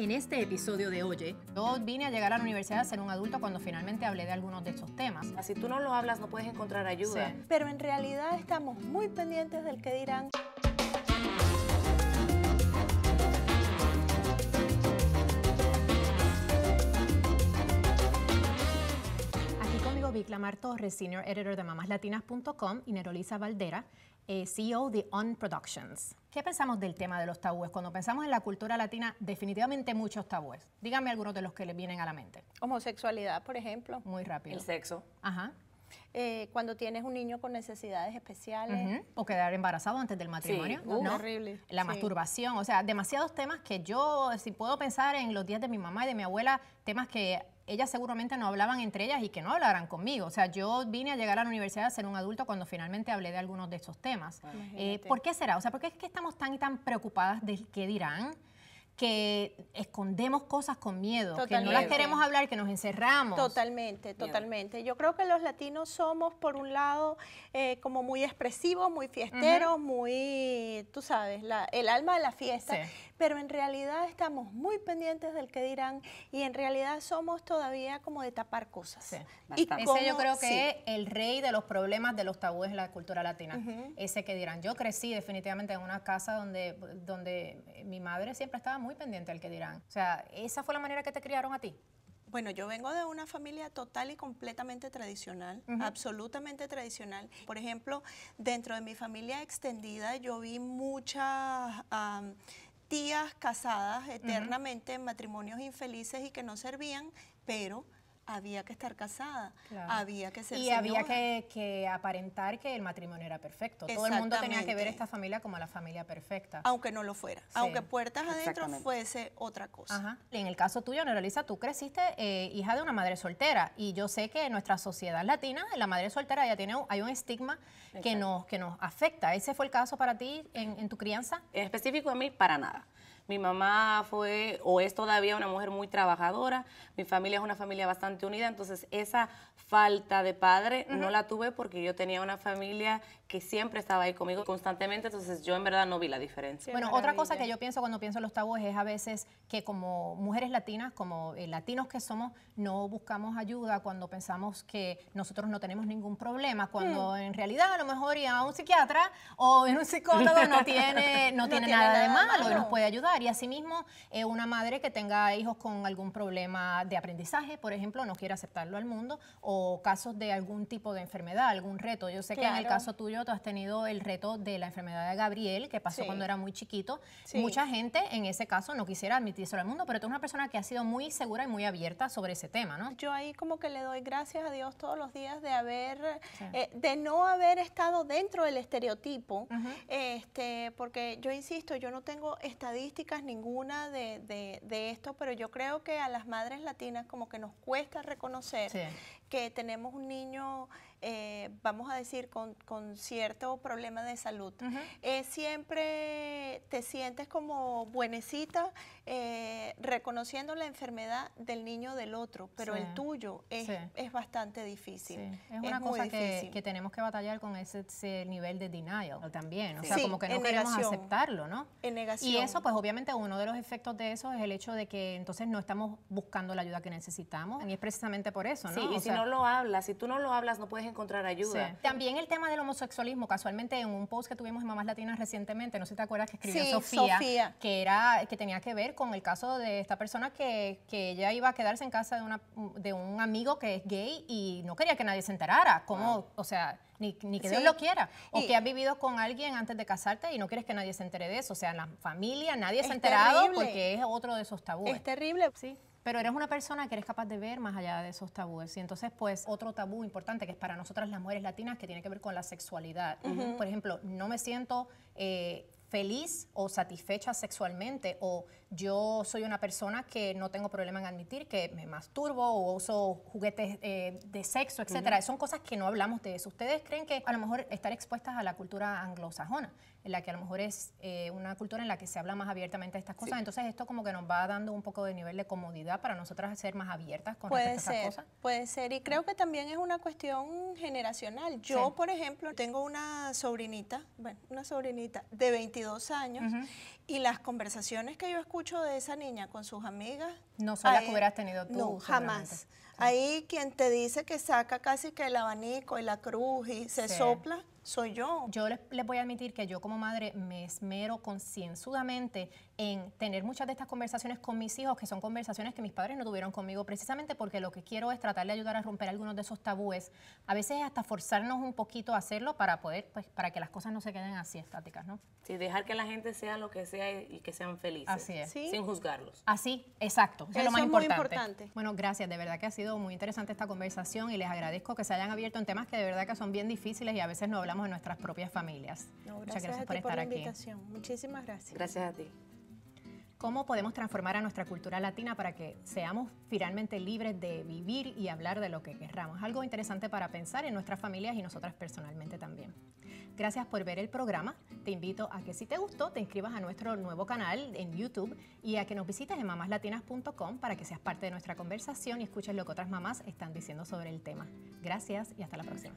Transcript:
En este episodio de Oye, yo vine a llegar a la universidad a ser un adulto cuando finalmente hablé de algunos de estos temas. Si tú no lo hablas, no puedes encontrar ayuda. Sí. Pero en realidad estamos muy pendientes del que dirán. Aquí conmigo Viclamar Torres, Senior Editor de MamásLatinas.com, y Nerolisa Valdera, CEO de On Productions. ¿Qué pensamos del tema de los tabúes? Cuando pensamos en la cultura latina, definitivamente muchos tabúes. Díganme algunos de los que les vienen a la mente. Homosexualidad, por ejemplo. Muy rápido. El sexo. Ajá. Cuando tienes un niño con necesidades especiales. O quedar embarazado antes del matrimonio. Sí, ¿no? terrible. La masturbación, o sea, demasiados temas que yo, si puedo pensar en los días de mi mamá y de mi abuela, temas que ellas seguramente no hablaban entre ellas y que no hablaran conmigo. O sea, yo vine a llegar a la universidad a ser un adulto cuando finalmente hablé de algunos de estos temas. ¿Por qué será? O sea, ¿por qué es que estamos tan y tan preocupadas del qué dirán? Que escondemos cosas con miedo, que no las queremos hablar, que nos encerramos. Totalmente, totalmente. Yo creo que los latinos somos, por un lado, como muy expresivos, muy fiesteros, muy, tú sabes, el alma de la fiesta, pero en realidad estamos muy pendientes del que dirán y en realidad somos todavía como de tapar cosas. Sí. Y ese yo creo que es el rey de los problemas de los tabúes en la cultura latina, ese que dirán. Yo crecí definitivamente en una casa donde mi madre siempre estaba muy pendiente del que dirán. O sea, ¿esa fue la manera que te criaron a ti? Bueno, yo vengo de una familia total y completamente tradicional, absolutamente tradicional. Por ejemplo, dentro de mi familia extendida yo vi muchas tías casadas eternamente en matrimonios infelices y que no servían, pero había que estar casada, había que ser señora. Había que aparentar que el matrimonio era perfecto. Todo el mundo tenía que ver esta familia como la familia perfecta. Aunque no lo fuera, aunque puertas adentro fuese otra cosa. Ajá. En el caso tuyo, Nerolisa, tú creciste hija de una madre soltera y yo sé que en nuestra sociedad latina, la madre soltera ya hay un estigma que nos afecta. ¿Ese fue el caso para ti en tu crianza? En específico a mí, para nada. Mi mamá fue o es todavía una mujer muy trabajadora, mi familia es una familia bastante unida, entonces esa falta de padre no la tuve porque yo tenía una familia que siempre estaba ahí conmigo constantemente, entonces yo en verdad no vi la diferencia. Bueno, otra cosa que yo pienso cuando pienso en los tabúes es a veces que como mujeres latinas, como latinos que somos, no buscamos ayuda cuando pensamos que nosotros no tenemos ningún problema, cuando en realidad a lo mejor ir a un psiquiatra o en un psicólogo no tiene nada de malo y nos puede ayudar. Y asimismo, una madre que tenga hijos con algún problema de aprendizaje, por ejemplo, no quiere aceptarlo al mundo, o casos de algún tipo de enfermedad, algún reto. Yo sé que en el caso tuyo tú has tenido el reto de la enfermedad de Gabriel, que pasó cuando era muy chiquito. Mucha gente en ese caso no quisiera admitírselo al mundo, pero tú eres una persona que ha sido muy segura y muy abierta sobre ese tema, ¿no? Yo ahí como que le doy gracias a Dios todos los días de no haber estado dentro del estereotipo, porque yo insisto, yo no tengo estadísticas ninguna de esto, pero yo creo que a las madres latinas como que nos cuesta reconocer que tenemos un niño, vamos a decir, con cierto problema de salud. Siempre te sientes como buenecita reconociendo la enfermedad del niño del otro, pero el tuyo es bastante difícil. Es una cosa que tenemos que batallar con ese nivel de denial también, o sea, como que no queremos aceptarlo, ¿no? En negación. Y eso, pues obviamente uno de los efectos de eso es el hecho de que entonces no estamos buscando la ayuda que necesitamos, y es precisamente por eso, ¿no? Sí, y si no lo hablas, si tú no lo hablas, no puedes encontrar ayuda. Sí. También el tema del homosexualismo, casualmente en un post que tuvimos en Mamás Latinas recientemente, no sé si te acuerdas que escribió Sofía, que tenía que ver con el caso de esta persona que ella iba a quedarse en casa de un amigo que es gay y no quería que nadie se enterara. ¿Cómo? O sea, ni que Dios lo quiera. O que has vivido con alguien antes de casarte y no quieres que nadie se entere de eso. O sea, en la familia nadie se ha enterado porque es otro de esos tabúes. Es terrible. Sí. Pero eres una persona que eres capaz de ver más allá de esos tabúes. Y entonces, pues, otro tabú importante que es para nosotras las mujeres latinas, que tiene que ver con la sexualidad. Por ejemplo, no me siento feliz o satisfecha sexualmente, o yo soy una persona que no tengo problema en admitir que me masturbo o uso juguetes de sexo, etcétera. Son cosas que no hablamos de eso. ¿Ustedes creen que a lo mejor estar expuestas a la cultura anglosajona, en la que a lo mejor es una cultura en la que se habla más abiertamente de estas cosas, entonces esto como que nos va dando un poco de nivel de comodidad para nosotras ser más abiertas con respecto a estas cosas? Puede ser, y creo que también es una cuestión generacional. Yo, por ejemplo, tengo una sobrinita de 22 años, y las conversaciones que yo escucho escucho de esa niña con sus amigas. No son las que hubieras tenido tú. No, jamás. Sí. Ahí quien te dice que saca casi que el abanico y la cruz y se sopla, soy yo. Yo les voy a admitir que yo como madre me esmero concienzudamente en tener muchas de estas conversaciones con mis hijos, que son conversaciones que mis padres no tuvieron conmigo, precisamente porque lo que quiero es tratar de ayudar a romper algunos de esos tabúes, a veces hasta forzarnos un poquito a hacerlo para poder, pues, para que las cosas no se queden así estáticas, ¿no? Sí, dejar que la gente sea lo que sea y que sean felices. Así es. ¿Sí? Sin juzgarlos. Así, exacto. Eso es lo más es muy importante. importante. Bueno, gracias. De verdad que ha sido muy interesante esta conversación y les agradezco que se hayan abierto en temas que de verdad que son bien difíciles y a veces no hablamos en nuestras propias familias. No, Muchas gracias a por ti estar la aquí. invitación. Muchísimas gracias. Gracias a ti. ¿Cómo podemos transformar a nuestra cultura latina para que seamos finalmente libres de vivir y hablar de lo que querramos? Algo interesante para pensar en nuestras familias y nosotras personalmente también. Gracias por ver el programa. Te invito a que si te gustó, te inscribas a nuestro nuevo canal en YouTube y a que nos visites en mamaslatinas.com para que seas parte de nuestra conversación y escuches lo que otras mamás están diciendo sobre el tema. Gracias y hasta la próxima.